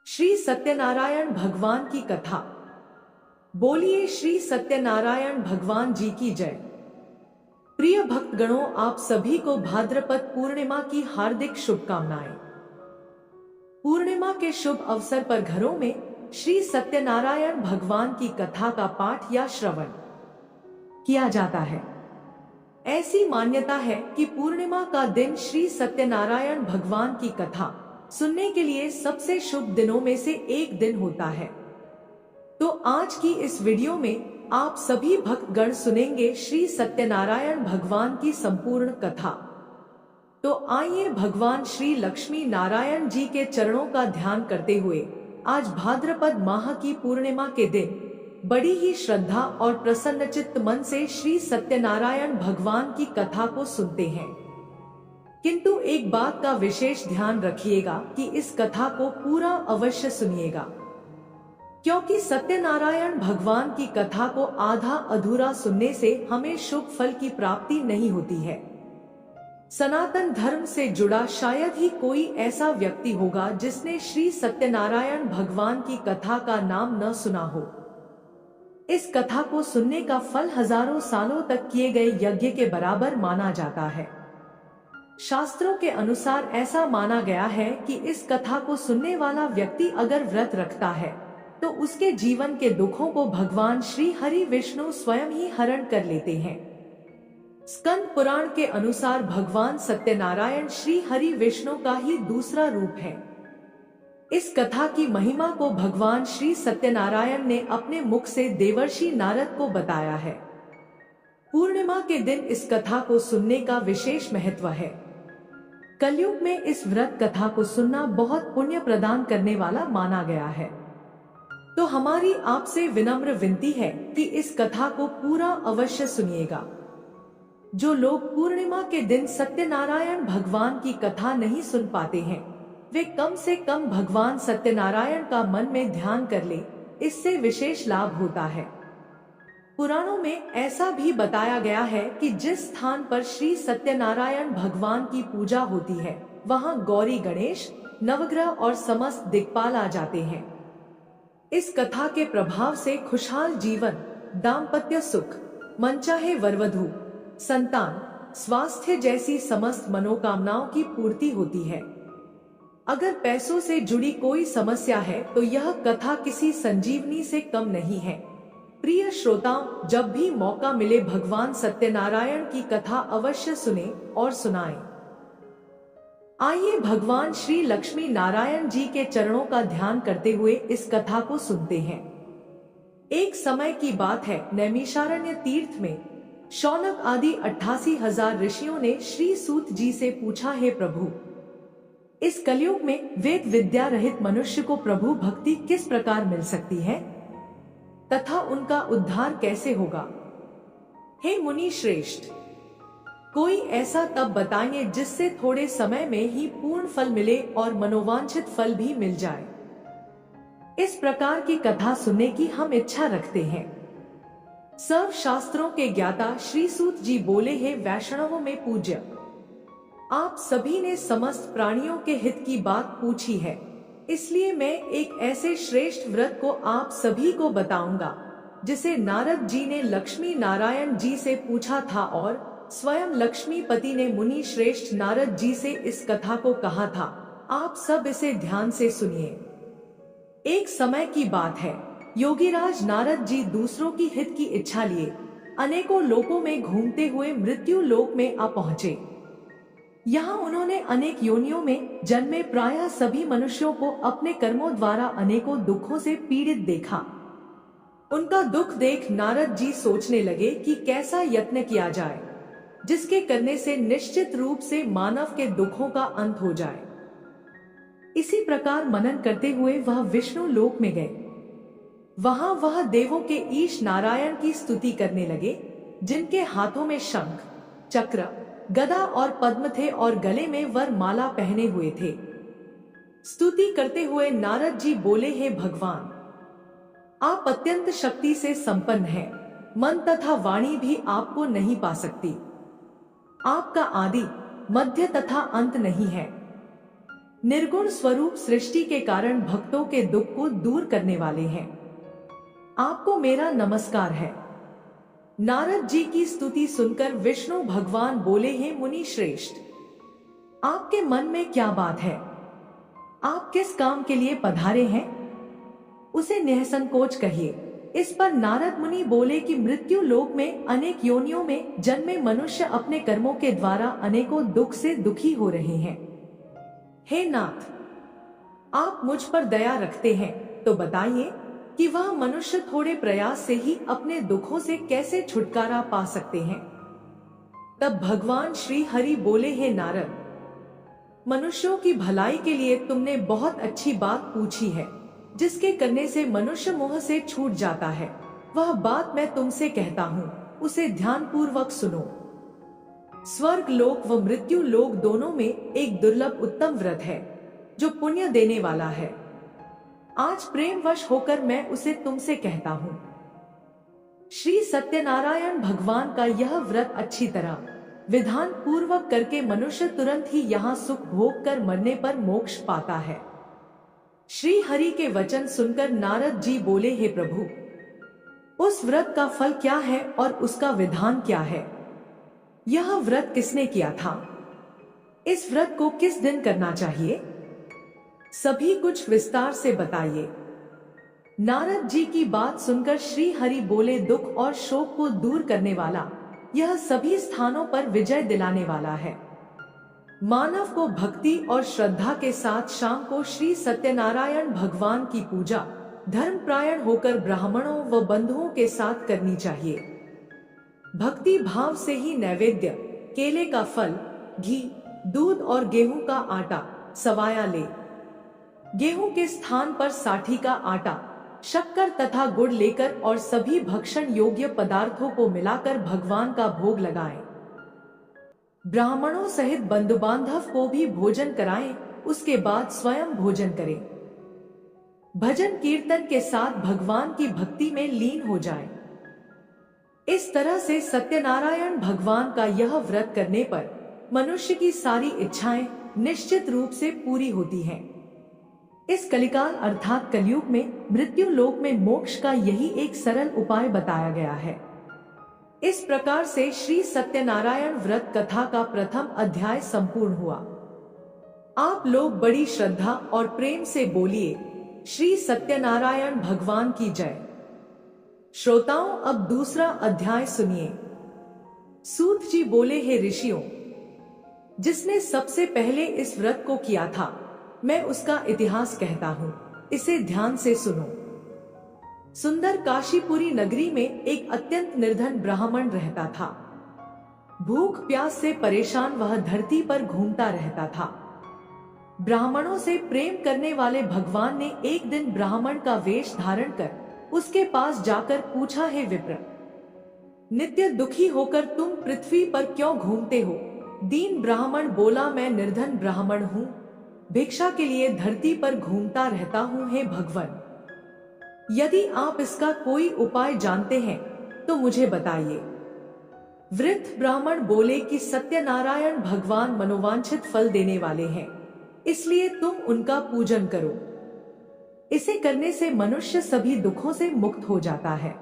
श्री सत्यनारायण भगवान की कथा। बोलिए श्री सत्यनारायण भगवान जी की जय। प्रिय भक्तगणों, आप सभी को भाद्रपद पूर्णिमा की हार्दिक शुभकामनाएं। पूर्णिमा के शुभ अवसर पर घरों में श्री सत्यनारायण भगवान की कथा का पाठ या श्रवण किया जाता है। ऐसी मान्यता है कि पूर्णिमा का दिन श्री सत्यनारायण भगवान की कथा सुनने के लिए सबसे शुभ दिनों में से एक दिन होता है। तो आज की इस वीडियो में आप सभी भक्तगण सुनेंगे श्री सत्यनारायण भगवान की संपूर्ण कथा। तो आइए भगवान श्री लक्ष्मी नारायण जी के चरणों का ध्यान करते हुए आज भाद्रपद माह की पूर्णिमा के दिन बड़ी ही श्रद्धा और प्रसन्नचित्त मन से श्री सत्यनारायण भगवान की कथा को सुनते हैं। किंतु एक बात का विशेष ध्यान रखिएगा कि इस कथा को पूरा अवश्य सुनिएगा, क्योंकि सत्यनारायण भगवान की कथा को आधा अधूरा सुनने से हमें शुभ फल की प्राप्ति नहीं होती है। सनातन धर्म से जुड़ा शायद ही कोई ऐसा व्यक्ति होगा जिसने श्री सत्यनारायण भगवान की कथा का नाम न सुना हो। इस कथा को सुनने का फल हजारों सालों तक किए गए यज्ञ के बराबर माना जाता है। शास्त्रों के अनुसार ऐसा माना गया है कि इस कथा को सुनने वाला व्यक्ति अगर व्रत रखता है तो उसके जीवन के दुखों को भगवान श्री हरि विष्णु स्वयं ही हरण कर लेते हैं। स्कंद पुराण के अनुसार भगवान सत्यनारायण श्री हरि विष्णु का ही दूसरा रूप है। इस कथा की महिमा को भगवान श्री सत्यनारायण ने अपने मुख से देवर्षि नारद को बताया है। पूर्णिमा के दिन इस कथा को सुनने का विशेष महत्व है। कलयुग में इस व्रत कथा को सुनना बहुत पुण्य प्रदान करने वाला माना गया है। तो हमारी आपसे विनम्र विनती है कि इस कथा को पूरा अवश्य सुनिएगा। जो लोग पूर्णिमा के दिन सत्यनारायण भगवान की कथा नहीं सुन पाते हैं, वे कम से कम भगवान सत्यनारायण का मन में ध्यान कर ले, इससे विशेष लाभ होता है। पुराणों में ऐसा भी बताया गया है कि जिस स्थान पर श्री सत्यनारायण भगवान की पूजा होती है, वहां गौरी, गणेश, नवग्रह और समस्त दिक्पाल आ जाते हैं। इस कथा के प्रभाव से खुशहाल जीवन, दाम्पत्य सुख, मनचाहे वरवधु, संतान, स्वास्थ्य जैसी समस्त मनोकामनाओं की पूर्ति होती है। अगर पैसों से जुड़ी कोई समस्या है तो यह कथा किसी संजीवनी से कम नहीं है। प्रिय श्रोताओं, जब भी मौका मिले भगवान सत्यनारायण की कथा अवश्य सुने और सुनाएं। आइए भगवान श्री लक्ष्मी नारायण जी के चरणों का ध्यान करते हुए इस कथा को सुनते हैं। एक समय की बात है, नैमिषारण्य तीर्थ में शौनक आदि 88,000 ऋषियों ने श्री सूत जी से पूछा, हे प्रभु, इस कलयुग में वेद विद्या रहित मनुष्य को प्रभु भक्ति किस प्रकार मिल सकती है तथा उनका उद्धार कैसे होगा? हे मुनि श्रेष्ठ, कोई ऐसा तप बताइए जिससे थोड़े समय में ही पूर्ण फल मिले और मनोवांछित फल भी मिल जाए। इस प्रकार की कथा सुनने की हम इच्छा रखते हैं। सर्व शास्त्रों के ज्ञाता श्री सूत जी बोले, हे वैष्णवों में पूज्य, आप सभी ने समस्त प्राणियों के हित की बात पूछी है, इसलिए मैं एक ऐसे श्रेष्ठ व्रत को आप सभी को बताऊंगा जिसे नारद जी ने लक्ष्मी नारायण जी से पूछा था और स्वयं लक्ष्मीपति ने मुनि श्रेष्ठ नारद जी से इस कथा को कहा था। आप सब इसे ध्यान से सुनिए। एक समय की बात है, योगीराज नारद जी दूसरों की हित की इच्छा लिए अनेकों लोकों में घूमते हुए मृत्यु लोक में आ पहुंचे। यहाँ उन्होंने अनेक योनियों में जन्मे प्रायः सभी मनुष्यों को अपने कर्मों द्वारा अनेकों दुखों से पीड़ित देखा। उनका दुख देख नारद जी सोचने लगे कि कैसा यत्न किया जाए जिसके करने से निश्चित रूप से मानव के दुखों का अंत हो जाए। इसी प्रकार मनन करते हुए वह विष्णु लोक में गए। वहां वह देवों के ईश नारायण की स्तुति करने लगे, जिनके हाथों में शंख, चक्र, गदा और पद्म थे और गले में वर माला पहने हुए थे। स्तुति करते हुए नारद जी बोले, हे भगवान, आप अत्यंत शक्ति से संपन्न हैं, मन तथा वाणी भी आपको नहीं पा सकती। आपका आदि, मध्य तथा अंत नहीं है। निर्गुण स्वरूप सृष्टि के कारण भक्तों के दुख को दूर करने वाले हैं। आपको मेरा नमस्कार है। नारद जी की स्तुति सुनकर विष्णु भगवान बोले हैं, मुनि श्रेष्ठ, आपके मन में क्या बात है? आप किस काम के लिए पधारे हैं? उसे निसंकोच कहिए। इस पर नारद मुनि बोले कि मृत्यु लोक में अनेक योनियों में जन्मे मनुष्य अपने कर्मों के द्वारा अनेकों दुख से दुखी हो रहे हैं। हे नाथ, आप मुझ पर दया रखते हैं तो बताइए कि वह मनुष्य थोड़े प्रयास से ही अपने दुखों से कैसे छुटकारा पा सकते हैं। तब भगवान श्री हरि बोले, हे नारद, मनुष्यों की भलाई के लिए तुमने बहुत अच्छी बात पूछी है। जिसके करने से मनुष्य मोह से छूट जाता है, वह बात मैं तुमसे कहता हूँ, उसे ध्यान पूर्वक सुनो। स्वर्ग लोक व मृत्यु लोक दोनों में एक दुर्लभ उत्तम व्रत है जो पुण्य देने वाला है। आज प्रेम वश होकर मैं उसे तुमसे कहता हूँ। श्री सत्यनारायण भगवान का यह व्रत अच्छी तरह विधान पूर्वक करके मनुष्य तुरंत ही यहाँ सुख भोग कर मरने पर मोक्ष पाता है। श्री हरि के वचन सुनकर नारद जी बोले, हे प्रभु, उस व्रत का फल क्या है और उसका विधान क्या है? यह व्रत किसने किया था? इस व्रत को किस दिन करना चाहिए? सभी कुछ विस्तार से बताइए। नारद जी की बात सुनकर श्री हरि बोले, दुख और शोक को दूर करने वाला, यह सभी स्थानों पर विजय दिलाने वाला है। मानव को भक्ति और श्रद्धा के साथ शाम को श्री सत्यनारायण भगवान की पूजा धर्मप्रायण होकर ब्राह्मणों व बंधुओं के साथ करनी चाहिए। भक्ति भाव से ही नैवेद्य, केले का फल, घी, दूध और गेहूं का आटा सवाया ले। गेहूं के स्थान पर साठी का आटा, शक्कर तथा गुड़ लेकर और सभी भक्षण योग्य पदार्थों को मिलाकर भगवान का भोग लगाएं। ब्राह्मणों सहित बंधु बांधव को भी भोजन कराएं, उसके बाद स्वयं भोजन करें। भजन कीर्तन के साथ भगवान की भक्ति में लीन हो जाएं। इस तरह से सत्यनारायण भगवान का यह व्रत करने पर मनुष्य की सारी इच्छाएं निश्चित रूप से पूरी होती हैं। इस कलिकाल अर्थात कलयुग में मृत्यु लोक में मोक्ष का यही एक सरल उपाय बताया गया है। इस प्रकार से श्री सत्यनारायण व्रत कथा का प्रथम अध्याय संपूर्ण हुआ। आप लोग बड़ी श्रद्धा और प्रेम से बोलिए, श्री सत्यनारायण भगवान की जय। श्रोताओं, अब दूसरा अध्याय सुनिए। सूत जी बोले, हे ऋषियों, जिसने सबसे पहले इस व्रत को किया था, मैं उसका इतिहास कहता हूँ, इसे ध्यान से सुनो। सुंदर काशीपुरी नगरी में एक अत्यंत निर्धन ब्राह्मण रहता था। भूख प्यास से परेशान वह धरती पर घूमता रहता था। ब्राह्मणों से प्रेम करने वाले भगवान ने एक दिन ब्राह्मण का वेश धारण कर उसके पास जाकर पूछा, हे विप्र, नित्य दुखी होकर तुम पृथ्वी पर क्यों घूमते हो? दीन ब्राह्मण बोला, मैं निर्धन ब्राह्मण हूँ, भिक्षा के लिए धरती पर घूमता रहता हूँ। हे भगवान, यदि आप इसका कोई उपाय जानते हैं तो मुझे बताइए। वृद्ध ब्राह्मण बोले कि सत्यनारायण भगवान मनोवांछित फल देने वाले हैं, इसलिए तुम उनका पूजन करो। इसे करने से मनुष्य सभी दुखों से मुक्त हो जाता है।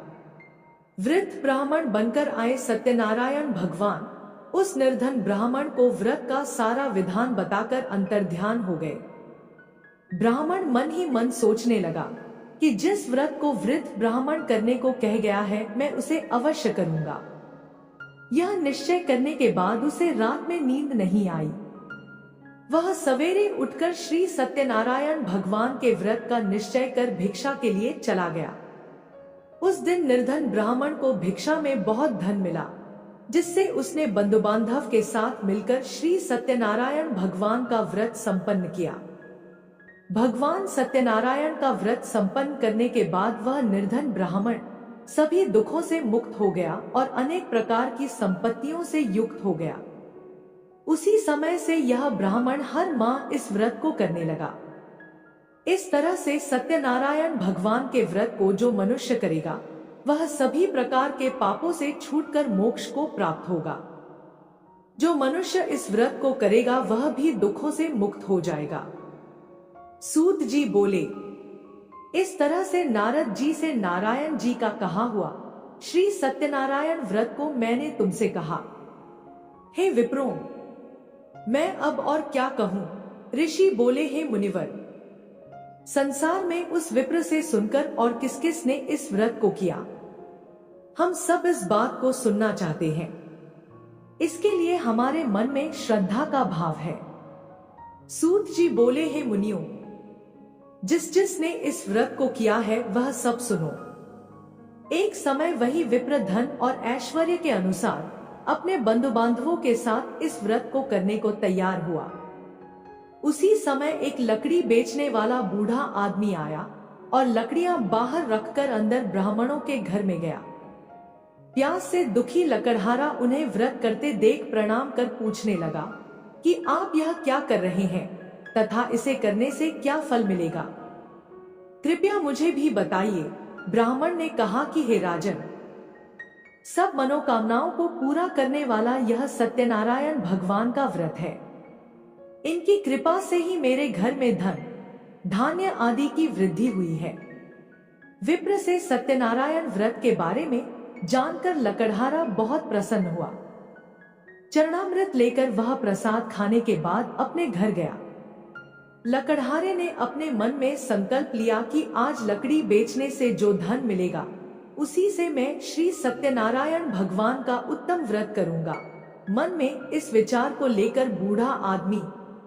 वृद्ध ब्राह्मण बनकर आए सत्यनारायण भगवान उस निर्धन ब्राह्मण को व्रत का सारा विधान बताकर अंतर्ध्यान हो गए। ब्राह्मण मन ही मन सोचने लगा कि जिस व्रत को वृद्ध ब्राह्मण करने को कह गया है, मैं उसे अवश्य करूंगा। यह निश्चय करने के बाद उसे रात में नींद नहीं आई। वह सवेरे उठकर श्री सत्यनारायण भगवान के व्रत का निश्चय कर भिक्षा के लिए चला गया। उस दिन निर्धन ब्राह्मण को भिक्षा में बहुत धन मिला, जिससे उसने बंधु बांधव के साथ मिलकर श्री सत्यनारायण भगवान का व्रत संपन्न किया। भगवान सत्यनारायण का व्रत संपन्न करने के बाद वह निर्धन ब्राह्मण सभी दुखों से मुक्त हो गया और अनेक प्रकार की संपत्तियों से युक्त हो गया। उसी समय से यह ब्राह्मण हर माह इस व्रत को करने लगा। इस तरह से सत्यनारायण भगवान के व्रत को जो मनुष्य करेगा, वह सभी प्रकार के पापों से छूटकर मोक्ष को प्राप्त होगा। जो मनुष्य इस व्रत को करेगा, वह भी दुखों से मुक्त हो जाएगा। सूत जी बोले, इस तरह से नारद जी से नारायण जी का कहा हुआ श्री सत्यनारायण व्रत को मैंने तुमसे कहा। हे विप्रों, मैं अब और क्या कहूं? ऋषि बोले, हे मुनिवर, संसार में उस विप्र से सुनकर और किस किस ने इस व्रत को किया, हम सब इस बात को सुनना चाहते हैं। इसके लिए हमारे मन में श्रद्धा का भाव है। सूत जी बोले, हे मुनियों, जिस जिसने इस व्रत को किया है वह सब सुनो। एक समय वही विप्र धन और ऐश्वर्य के अनुसार अपने बंधु बांधवों के साथ इस व्रत को करने को तैयार हुआ। उसी समय एक लकड़ी बेचने वाला बूढ़ा आदमी आया और लकड़ियां बाहर रखकर अंदर ब्राह्मणों के घर में गया। प्यास से दुखी लकड़हारा उन्हें व्रत करते देख प्रणाम कर पूछने लगा कि आप यह क्या कर रहे हैं तथा इसे करने से क्या फल मिलेगा, कृपया मुझे भी बताइए। ब्राह्मण ने कहा कि हे राजन, सब मनोकामनाओं को पूरा करने वाला यह सत्यनारायण भगवान का व्रत है। इनकी कृपा से ही मेरे घर में धन धान्य आदि की वृद्धि हुई है। विप्र से सत्यनारायण व्रत के बारे में जानकर लकड़हारा बहुत प्रसन्न हुआ। चरणामृत लेकर वह प्रसाद खाने के बाद अपने घर गया। लकड़हारे ने अपने मन में संकल्प लिया कि आज लकड़ी बेचने से जो धन मिलेगा उसी से मैं श्री सत्यनारायण भगवान का उत्तम व्रत करूंगा। मन में इस विचार को लेकर बूढ़ा आदमी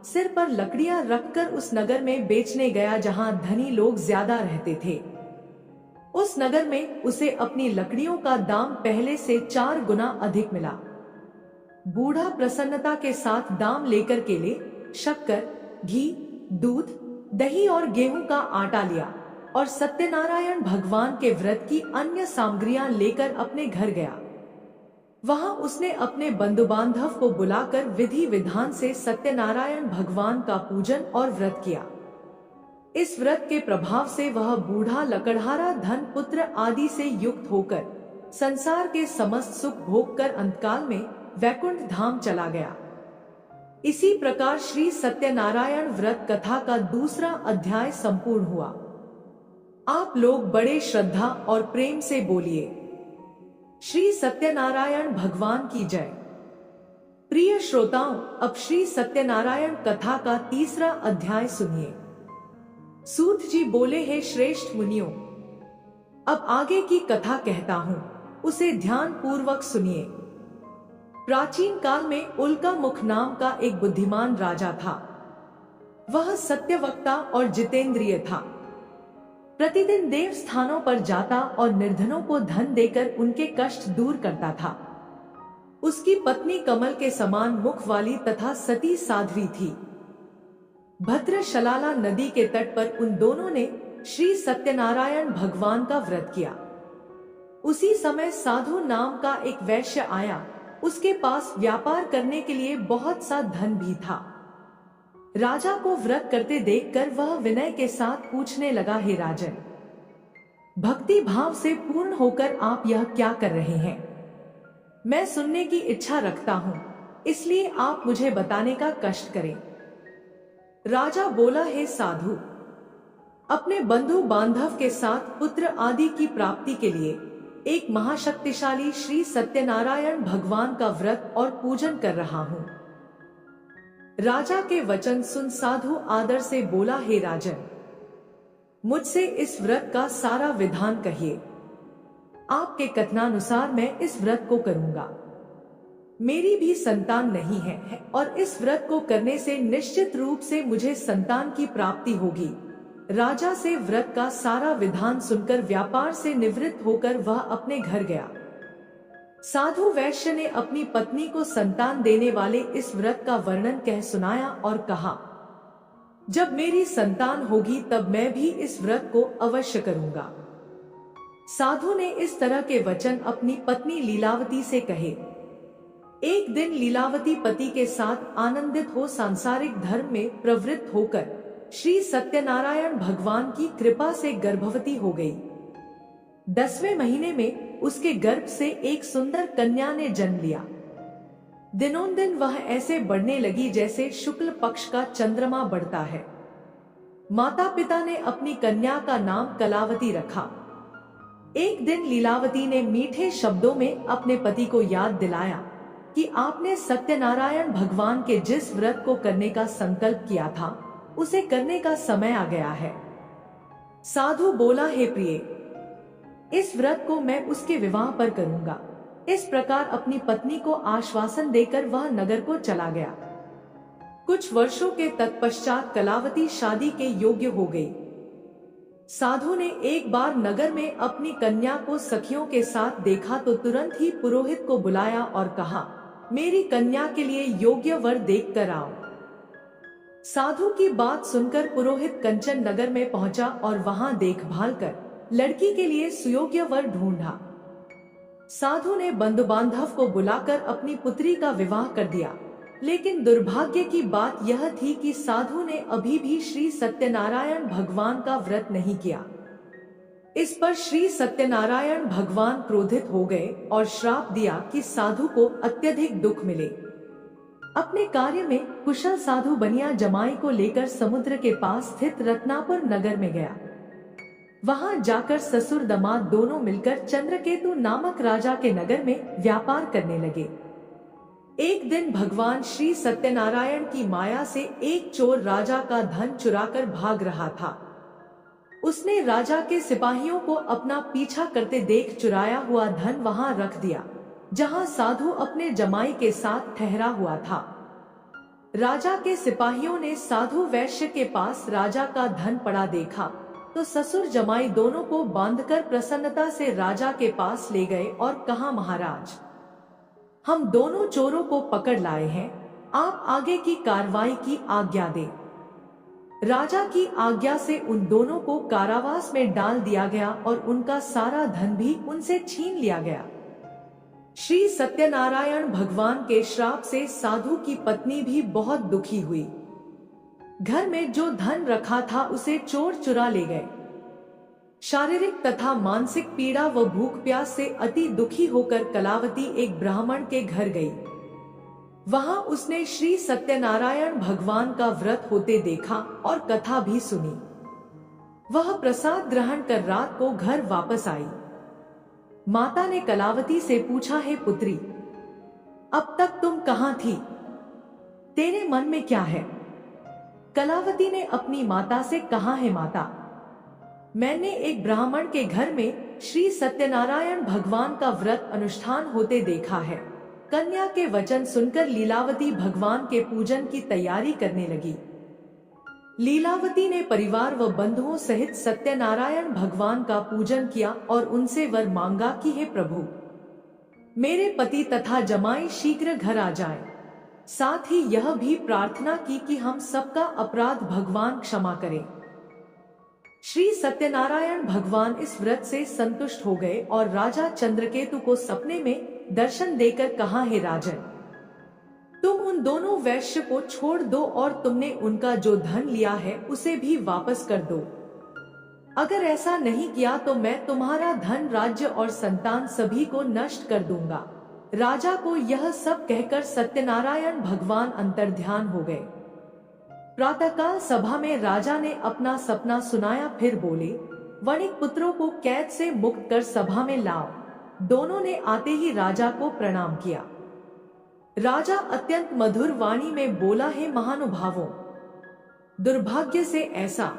सिर पर लकड़ियां रखकर उस नगर में बेचने गया जहां धनी लोग ज्यादा रहते थे। उस नगर में उसे अपनी लकड़ियों का दाम पहले से 4 गुना अधिक मिला। बूढ़ा प्रसन्नता के साथ दाम लेकर केले, शक्कर, घी, दूध, दही और गेहूं का आटा लिया और सत्यनारायण भगवान के व्रत की अन्य सामग्रियां लेकर अपने घर गया। वहां उसने अपने बंधु बांधव को बुलाकर विधि विधान से सत्यनारायण भगवान का पूजन और व्रत किया। इस व्रत के प्रभाव से वह बूढ़ा लकड़हारा धन पुत्र आदि से युक्त होकर संसार के समस्त सुख भोग कर अंतकाल में वैकुंठ धाम चला गया। इसी प्रकार श्री सत्यनारायण व्रत कथा का दूसरा अध्याय संपूर्ण हुआ। आप लोग बड़े श्रद्धा और प्रेम से बोलिए, श्री सत्यनारायण भगवान की जय। प्रिय श्रोताओं, अब श्री सत्यनारायण कथा का तीसरा अध्याय सुनिए। सूत जी बोले, हे श्रेष्ठ मुनियों, अब आगे की कथा कहता हूँ, उसे ध्यान पूर्वक सुनिए। प्राचीन काल में उल्का मुख नाम का एक बुद्धिमान राजा था। वह सत्यवक्ता और जितेंद्रिय था। प्रतिदिन देव स्थानों पर जाता और निर्धनों को धन देकर उनके कष्ट दूर करता था। उसकी पत्नी कमल के समान मुख वाली तथा सती साध्वी थी। भद्रशलाला नदी के तट पर उन दोनों ने श्री सत्यनारायण भगवान का व्रत किया। उसी समय साधु नाम का एक वैश्य आया। उसके पास व्यापार करने के लिए बहुत सा धन भी था। राजा को व्रत करते देखकर वह विनय के साथ पूछने लगा, हे राजन, भक्ति भाव से पूर्ण होकर आप यह क्या कर रहे हैं? मैं सुनने की इच्छा रखता हूं, इसलिए आप मुझे बताने का कष्ट करें। राजा बोला, हे साधु, अपने बंधु बांधव के साथ पुत्र आदि की प्राप्ति के लिए एक महाशक्तिशाली श्री सत्यनारायण भगवान का व्रत और पूजन कर रहा हूँ। राजा के वचन सुन साधु आदर से बोला, हे राजन, मुझसे इस व्रत का सारा विधान कहिए। आपके कथनानुसार मैं इस व्रत को करूंगा। मेरी भी संतान नहीं है और इस व्रत को करने से निश्चित रूप से मुझे संतान की प्राप्ति होगी। राजा से व्रत का सारा विधान सुनकर व्यापार से निवृत्त होकर वह अपने घर गया। साधु वैश्य ने अपनी पत्नी को संतान देने वाले इस व्रत का वर्णन कह सुनाया और कहा, जब मेरी संतान होगी तब मैं भी इस व्रत को अवश्य करूंगा। साधु ने इस तरह के वचन अपनी पत्नी लीलावती से कहे। एक दिन लीलावती पति के साथ आनंदित हो सांसारिक धर्म में प्रवृत्त होकर श्री सत्यनारायण भगवान की कृपा से गर्भवती हो गई। 10वें महीने में उसके गर्भ से एक सुंदर कन्या ने जन्म लिया। दिनों दिन वह ऐसे बढ़ने लगी जैसे शुक्ल पक्ष का चंद्रमा बढ़ता है। माता पिता ने अपनी कन्या का नाम कलावती रखा। एक दिन लीलावती ने मीठे शब्दों में अपने पति को याद दिलाया कि आपने सत्यनारायण भगवान के जिस व्रत को करने का संकल्प किया था उसे करने का समय आ गया है। साधु बोला, हे प्रिय, इस व्रत को मैं उसके विवाह पर करूंगा। इस प्रकार अपनी पत्नी को आश्वासन देकर वह नगर को चला गया। कुछ वर्षों के तत्पश्चात कलावती शादी के योग्य हो गई। साधु ने एक बार नगर में अपनी कन्या को सखियों के साथ देखा तो तुरंत ही पुरोहित को बुलाया और कहा, मेरी कन्या के लिए योग्य वर देख कर आओ। साधु की बात सुनकर पुरोहित कंचन नगर में पहुंचा और वहां देखभाल कर लड़की के लिए सुयोग्य वर ढूंढा। साधु ने बंधु बांधव को बुलाकर अपनी पुत्री का विवाह कर दिया, लेकिन दुर्भाग्य की बात यह थी कि साधु ने अभी भी श्री सत्यनारायण भगवान का व्रत नहीं किया। इस पर श्री सत्यनारायण भगवान क्रोधित हो गए और श्राप दिया कि साधु को अत्यधिक दुख मिले। अपने कार्य में कुशल साधु बनिया जमाई को लेकर समुद्र के पास स्थित रत्नापुर नगर में गया। वहां जाकर ससुर दामाद दोनों मिलकर चंद्रकेतु नामक राजा के नगर में व्यापार करने लगे। एक दिन भगवान श्री सत्यनारायण की माया से एक चोर राजा का धन चुराकर भाग रहा था। उसने राजा के सिपाहियों को अपना पीछा करते देख चुराया हुआ धन वहां रख दिया जहां साधु अपने जमाई के साथ ठहरा हुआ था। राजा के सिपाहियों ने साधु वैश्य के पास राजा का धन पड़ा देखा तो ससुर जमाई दोनों को बांधकर प्रसन्नता से राजा के पास ले गए और कहा, महाराज, हम दोनों चोरों को पकड़ लाए हैं, आप आगे की कार्रवाई की आज्ञा दें। राजा की आज्ञा से उन दोनों को कारावास में डाल दिया गया और उनका सारा धन भी उनसे छीन लिया गया। श्री सत्यनारायण भगवान के श्राप से साधु की पत्नी भी बहुत दुखी हुई। घर में जो धन रखा था उसे चोर चुरा ले गए। शारीरिक तथा मानसिक पीड़ा व भूख प्यास से अति दुखी होकर कलावती एक ब्राह्मण के घर गई। वहां उसने श्री सत्यनारायण भगवान का व्रत होते देखा और कथा भी सुनी। वह प्रसाद ग्रहण कर रात को घर वापस आई। माता ने कलावती से पूछा, हे पुत्री, अब तक तुम कहां थी? तेरे मन में क्या है? कलावती ने अपनी माता से कहा, है माता, मैंने एक ब्राह्मण के घर में श्री सत्यनारायण भगवान का व्रत अनुष्ठान होते देखा है। कन्या के वचन सुनकर लीलावती भगवान के पूजन की तैयारी करने लगी। लीलावती ने परिवार व बंधुओं सहित सत्यनारायण भगवान का पूजन किया और उनसे वर मांगा कि हे प्रभु, मेरे पति तथा जमाई शीघ्र घर आ जाएं। साथ ही यह भी प्रार्थना की कि हम सबका अपराध भगवान क्षमा करें। श्री सत्यनारायण भगवान इस व्रत से संतुष्ट हो गए और राजा चंद्रकेतु को सपने में दर्शन देकर कहा, हे राजन, तुम उन दोनों वैश्य को छोड़ दो और तुमने उनका जो धन लिया है उसे भी वापस कर दो। अगर ऐसा नहीं किया तो मैं तुम्हारा धन, राज्य और संतान सभी को नष्ट कर दूंगा। राजा को यह सब कहकर सत्यनारायण भगवान अंतर्ध्यान हो गए। प्रातःकाल सभा में राजा ने अपना सपना सुनाया, फिर बोले, वणिक पुत्रों को कैद से मुक्त कर सभा में लाओ। दोनों ने आते ही राजा को प्रणाम किया। राजा अत्यंत मधुर वाणी में बोला, हे महानुभावों, दुर्भाग्य से ऐसा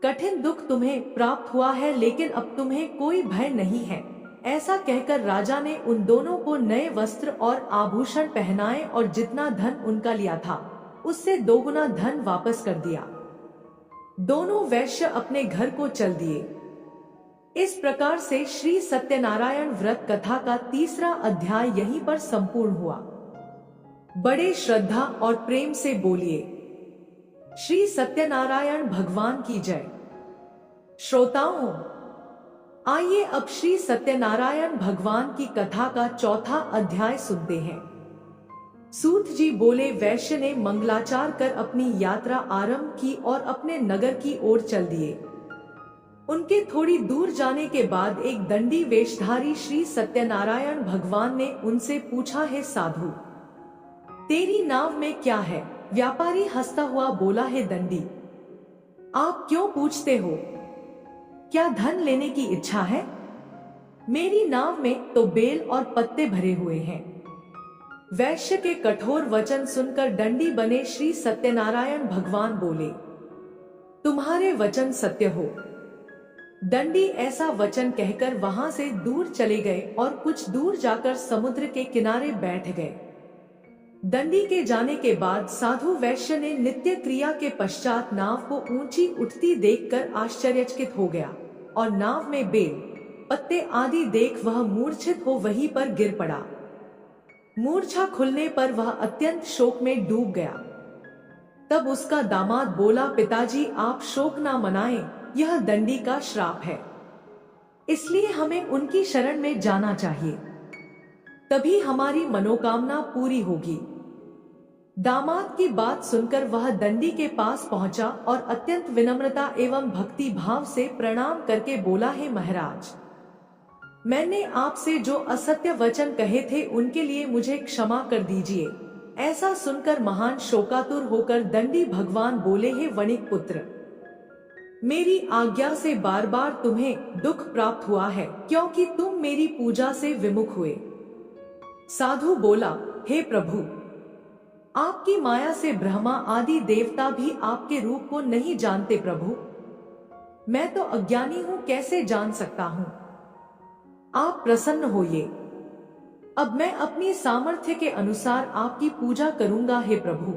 कठिन दुख तुम्हें प्राप्त हुआ है, लेकिन अब तुम्हें कोई भय नहीं है। ऐसा कहकर राजा ने उन दोनों को नए वस्त्र और आभूषण पहनाए और जितना धन उनका लिया था उससे दोगुना धन वापस कर दिया। दोनों वैश्य अपने घर को चल दिए। इस प्रकार से श्री सत्यनारायण व्रत कथा का तीसरा अध्याय यहीं पर संपूर्ण हुआ। बड़े श्रद्धा और प्रेम से बोलिए, श्री सत्यनारायण भगवान की जय। श्रोताओं, आइए अब श्री सत्यनारायण भगवान की कथा का चौथा अध्याय सुनते हैं। सूत जी बोले, वैश्य ने मंगलाचार कर अपनी यात्रा आरंभ की और अपने नगर की ओर चल दिए। उनके थोड़ी दूर जाने के बाद एक दंडी वेशधारी श्री सत्यनारायण भगवान ने उनसे पूछा, है साधु, तेरी नाव में क्या है? व्यापारी हंसता हुआ बोला, है दंडी, आप क्यों पूछते हो? क्या धन लेने की इच्छा है? मेरी नाव में तो बेल और पत्ते भरे हुए हैं। वैश्य के कठोर वचन सुनकर दंडी बने श्री सत्यनारायण भगवान बोले, तुम्हारे वचन सत्य हो। दंडी ऐसा वचन कहकर वहां से दूर चले गए और कुछ दूर जाकर समुद्र के किनारे बैठ गए। दंडी के जाने के बाद साधु वैश्य ने नित्य क्रिया के पश्चात नाव को ऊंची उठती देखकर आश्चर्यचकित हो गया और नाव में बेल पत्ते आदि देख वह मूर्छित हो वहीं पर गिर पड़ा। मूर्छा खुलने पर वह अत्यंत शोक में डूब गया। तब उसका दामाद बोला, पिताजी आप शोक ना मनाएं, यह दंडी का श्राप है, इसलिए हमें उनकी शरण में जाना चाहिए, तभी हमारी मनोकामना पूरी होगी। दामाद की बात सुनकर वह दंडी के पास पहुंचा और अत्यंत विनम्रता एवं भक्ति भाव से प्रणाम करके बोला, हे महाराज, मैंने आपसे जो असत्य वचन कहे थे उनके लिए मुझे क्षमा कर दीजिए। ऐसा सुनकर महान शोकातुर होकर दंडी भगवान बोले, हे वणिक पुत्र, मेरी आज्ञा से बार बार तुम्हें दुख प्राप्त हुआ है क्योंकि तुम मेरी पूजा से विमुख हुए। साधु बोला, हे प्रभु, आपकी माया से ब्रह्मा आदि देवता भी आपके रूप को नहीं जानते। प्रभु, मैं तो अज्ञानी हूँ, कैसे जान सकता हूँ? आप प्रसन्न होइए, अब मैं अपनी सामर्थ्य के अनुसार आपकी पूजा करूंगा। हे प्रभु,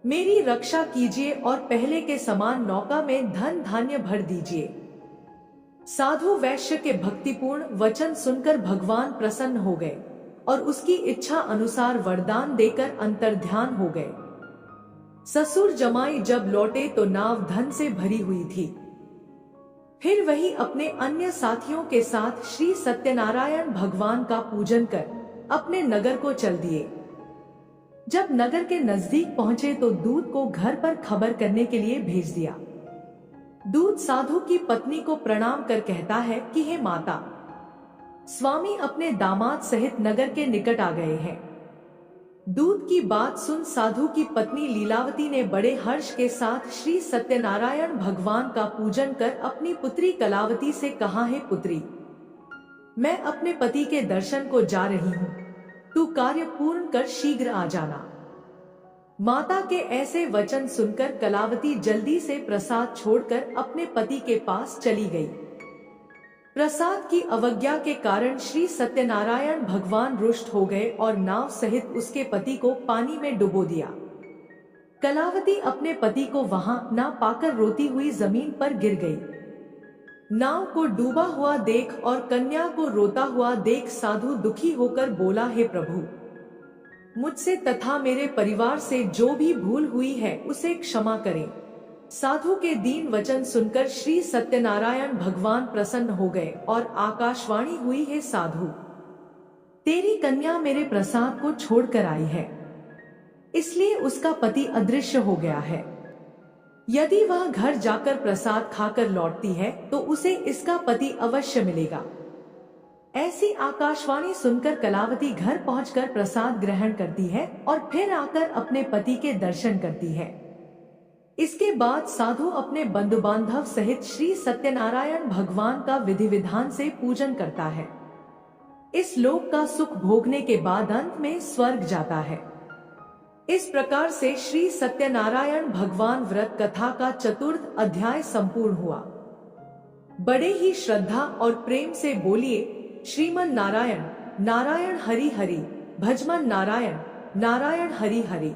मेरी रक्षा कीजिए और पहले के समान नौका में धन धान्य भर दीजिए। साधु वैश्य के भक्तिपूर्ण वचन सुनकर भगवान प्रसन्न हो गए और उसकी इच्छा अनुसार वरदान देकर अंतर्ध्यान हो गए। ससुर जमाई जब लौटे तो नाव धन से भरी हुई थी। फिर वही अपने अन्य साथियों के साथ श्री सत्यनारायण भगवान का पूजन कर अपने नगर को चल दिए। जब नगर के नजदीक पहुंचे तो दूत को घर पर खबर करने के लिए भेज दिया। दूत साधु की पत्नी को प्रणाम कर कहता है कि हे माता, स्वामी अपने दामाद सहित नगर के निकट आ गए हैं। दूत की बात सुन साधु की पत्नी लीलावती ने बड़े हर्ष के साथ श्री सत्यनारायण भगवान का पूजन कर अपनी पुत्री कलावती से कहा, है पुत्री, मैं अपने पति के दर्शन को जा रही हूँ, तू कार्य पूर्ण कर शीघ्र आ जाना। माता के ऐसे वचन सुनकर कलावती जल्दी से प्रसाद छोड़कर अपने पति के पास चली गई। प्रसाद की अवज्ञा के कारण श्री सत्यनारायण भगवान रुष्ट हो गए और नाव सहित उसके पति को पानी में डुबो दिया। कलावती अपने पति को वहां ना पाकर रोती हुई जमीन पर गिर गई। नाव को डूबा हुआ देख और कन्या को रोता हुआ देख साधु दुखी होकर बोला, हे प्रभु, मुझसे तथा मेरे परिवार से जो भी भूल हुई है उसे क्षमा करें। साधु के दीन वचन सुनकर श्री सत्यनारायण भगवान प्रसन्न हो गए और आकाशवाणी हुई, है साधु, तेरी कन्या मेरे प्रसाद को छोड़कर आई है, इसलिए उसका पति अदृश्य हो गया है। यदि वह घर जाकर प्रसाद खाकर लौटती है तो उसे इसका पति अवश्य मिलेगा। ऐसी आकाशवाणी सुनकर कलावती घर पहुंचकर प्रसाद ग्रहण करती है और फिर आकर अपने पति के दर्शन करती है। इसके बाद साधु अपने बंधु बांधव सहित श्री सत्यनारायण भगवान का विधि विधान से पूजन करता है। इस लोक का सुख भोगने के बाद अंत में स्वर्ग जाता है। इस प्रकार से श्री सत्यनारायण भगवान व्रत कथा का चतुर्थ अध्याय संपूर्ण हुआ। बड़े ही श्रद्धा और प्रेम से बोलिए, श्रीमन नारायण नारायण हरि हरि, भजमन नारायण नारायण हरि हरि।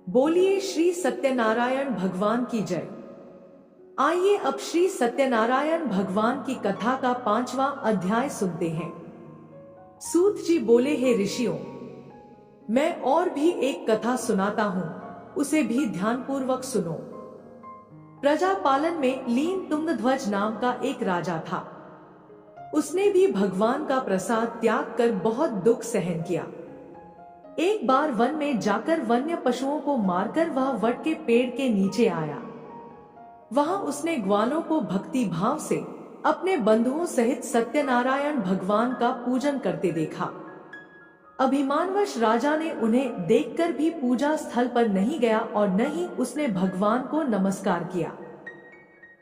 बोलिए श्री सत्यनारायण भगवान की जय। आइए अब श्री सत्यनारायण भगवान की कथा का 5वां अध्याय सुनते हैं। सूत जी बोले, हे ऋषियों, मैं और भी एक कथा सुनाता हूँ, उसे भी ध्यानपूर्वक सुनो। प्रजापालन में लीन तुंगध्वज नाम का एक राजा था। उसने भी भगवान का प्रसाद त्याग कर बहुत दुख सहन किया। एक बार वन में जाकर वन्य पशुओं को मारकर वह वट के पेड़ के नीचे आया। वहां उसने ग्वालों को भक्ति भाव से अपने बंधुओं सहित सत्यनारायण भगवान का पूजन करते देखा। अभिमानवश राजा ने उन्हें देखकर भी पूजा स्थल पर नहीं गया और न ही उसने भगवान को नमस्कार किया।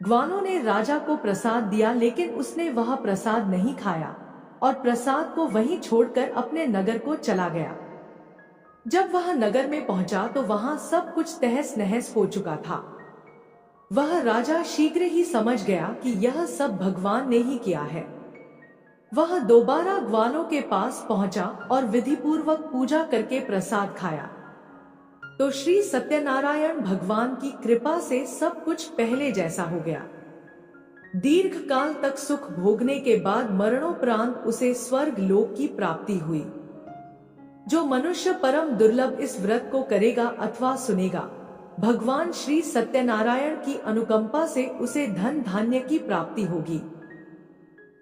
ग्वालों ने राजा को प्रसाद दिया, लेकिन उसने वह प्रसाद नहीं खाया और प्रसाद को वहीं छोड़कर अपने नगर को चला गया। जब वह नगर में पहुंचा तो वहां सब कुछ तहस नहस हो चुका था। वह राजा शीघ्र ही समझ गया कि यह सब भगवान ने ही किया है। वह दोबारा ग्वालों के पास पहुंचा और विधिपूर्वक पूजा करके प्रसाद खाया तो श्री सत्यनारायण भगवान की कृपा से सब कुछ पहले जैसा हो गया। दीर्घ काल तक सुख भोगने के बाद मरणोपरांत उसे स्वर्ग लोक की प्राप्ति हुई। जो मनुष्य परम दुर्लभ इस व्रत को करेगा अथवा सुनेगा, भगवान श्री सत्यनारायण की अनुकंपा से उसे धन धान्य की प्राप्ति होगी।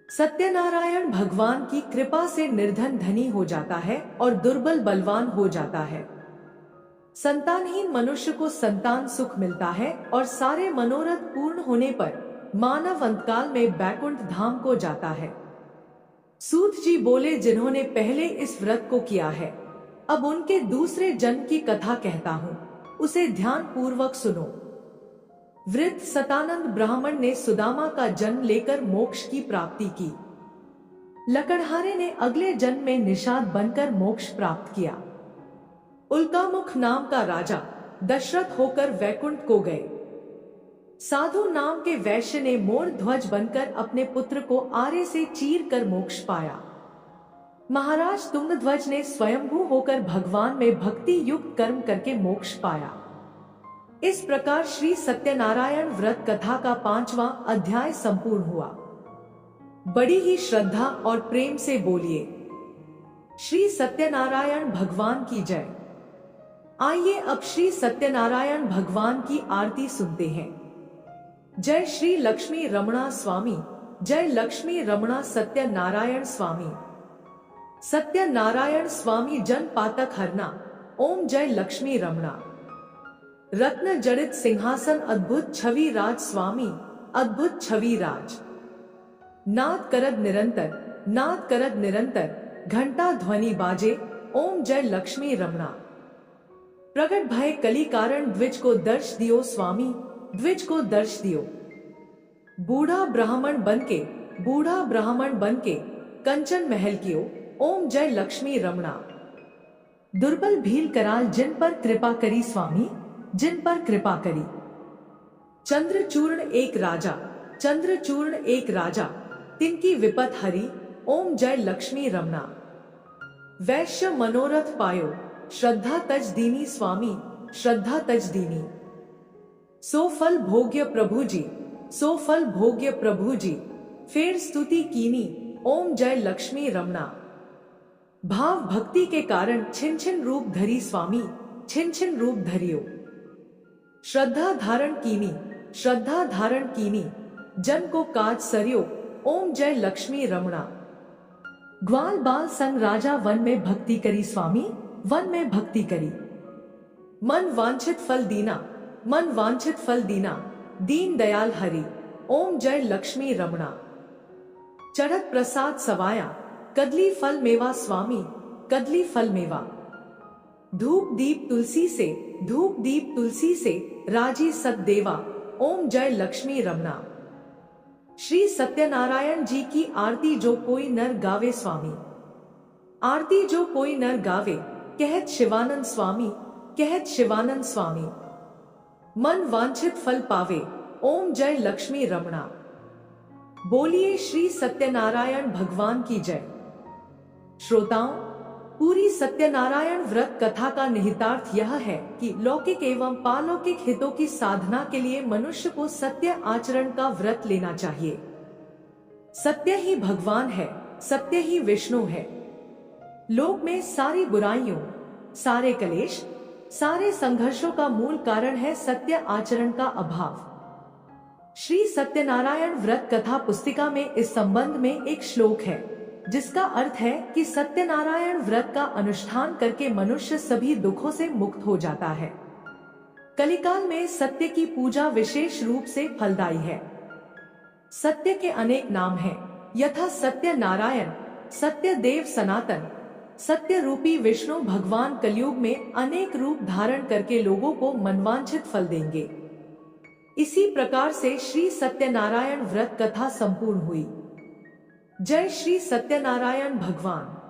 सत्यनारायण भगवान की कृपा से निर्धन धनी हो जाता है और दुर्बल बलवान हो जाता है। संतानहीन मनुष्य को संतान सुख मिलता है और सारे मनोरथ पूर्ण होने पर मानव अंतकाल में बैकुंठ धाम को जाता है। सूत जी बोले, जिन्होंने पहले इस व्रत को किया है, अब उनके दूसरे जन्म की कथा कहता हूँ, उसे ध्यान पूर्वक सुनो। वृद्ध सतानंद ब्राह्मण ने सुदामा का जन्म लेकर मोक्ष की प्राप्ति की। लकड़हारे ने अगले जन्म में निषाद बनकर मोक्ष प्राप्त किया। उल्कामुख नाम का राजा दशरथ होकर वैकुंठ को गए। साधु नाम के वैश्य ने मोर ध्वज बनकर अपने पुत्र को आरे से चीर कर मोक्ष पाया। महाराज तुंगध्वज ने स्वयंभू होकर भगवान में भक्ति युक्त कर्म करके मोक्ष पाया। इस प्रकार श्री सत्यनारायण व्रत कथा का 5वां अध्याय संपूर्ण हुआ। बड़ी ही श्रद्धा और प्रेम से बोलिए, श्री सत्यनारायण भगवान की जय। आइए अब श्री सत्यनारायण भगवान की आरती सुनते हैं। जय श्री लक्ष्मी रमणा स्वामी, जय लक्ष्मी रमणा सत्यनारायण स्वामी। सत्यनारायण स्वामी जन पातक हरना, ओम जय लक्ष्मी रमणा। रत्न जड़ित सिंहासन अद्भुत छवि राज स्वामी, अद्भुत छवि राज। नाद करद निरंतर, नाद करद निरंतर, घंटा ध्वनि बाजे, ओम जय लक्ष्मी रमणा। प्रगट भय कली कारण द्विज को दर्श दियो स्वामी, द्विज को दर्श दियो। बूढ़ा ब्राह्मण बनके, बूढ़ा ब्राह्मण बनके कंचन महल कियो, ओम जय लक्ष्मी रमणा। दुर्बल भील कराल जिन पर कृपा करी स्वामी, जिन पर कृपा करी। चंद्रचूर्ण एक राजा, चंद्रचूर्ण एक राजा, तिनकी विपत हरी, ओम जय लक्ष्मी रमणा। वैश्य मनोरथ पायो, श्रद्धा तज दीनी स्वामी, श्रद्धा तज दीनी। सो फल भोग्य प्रभु जी, सो फल भोग्य प्रभु जी, फेर स्तुति कीनी, ओम जय लक्ष्मी रमणा। भाव भक्ति के कारण छिन छिन रूप धरी स्वामी, छिन छिन रूप धरियो। श्रद्धा धारण कीनी, श्रद्धा धारण कीनी, जन को काज सरियो, ओम जय लक्ष्मी रमणा। ग्वाल बाल संग राजा वन में भक्ति करी स्वामी, वन में भक्ति करी। मन वांछित फल दीना, मन वांछित फल दीना, दीन दयाल हरि, ओम जय लक्ष्मी रमणा। चढ़त प्रसाद सवाया, कदली फल मेवा स्वामी, कदली फल मेवा। धूप दीप तुलसी से, धूप दीप तुलसी से, राजी सतदेवा, ओम जय लक्ष्मी रमणा। श्री सत्यनारायण जी की आरती जो कोई नर गावे स्वामी, आरती जो कोई नर गावे, कहत शिवानंद स्वामी, कहत शिवानंद स्वामी। मन वांछित फल पावे, ओम जय लक्ष्मी रमणा। बोलिए श्री सत्यनारायण भगवान की जय। श्रोताओं, पूरी सत्यनारायण व्रत कथा का निहितार्थ यह है कि लौकिक एवं पारलौकिक हितों की साधना के लिए मनुष्य को सत्य आचरण का व्रत लेना चाहिए। सत्य ही भगवान है, सत्य ही विष्णु है। लोक में सारी बुराइयों, सारे कलेश, सारे संघर्षों का मूल कारण है सत्य आचरण का अभाव। श्री सत्यनारायण व्रत कथा पुस्तिका में इस संबंध में एक श्लोक है, जिसका अर्थ है कि सत्यनारायण व्रत का अनुष्ठान करके मनुष्य सभी दुखों से मुक्त हो जाता है। कलिकाल में सत्य की पूजा विशेष रूप से फलदायी है। सत्य के अनेक नाम हैं, यथा सत्य नारायण, सत्य देव सनातन, सत्य रूपी विष्णु भगवान कलयुग में अनेक रूप धारण करके लोगों को मनवांछित फल देंगे। इसी प्रकार से श्री सत्यनारायण व्रत कथा संपूर्ण हुई। जय श्री सत्यनारायण भगवान।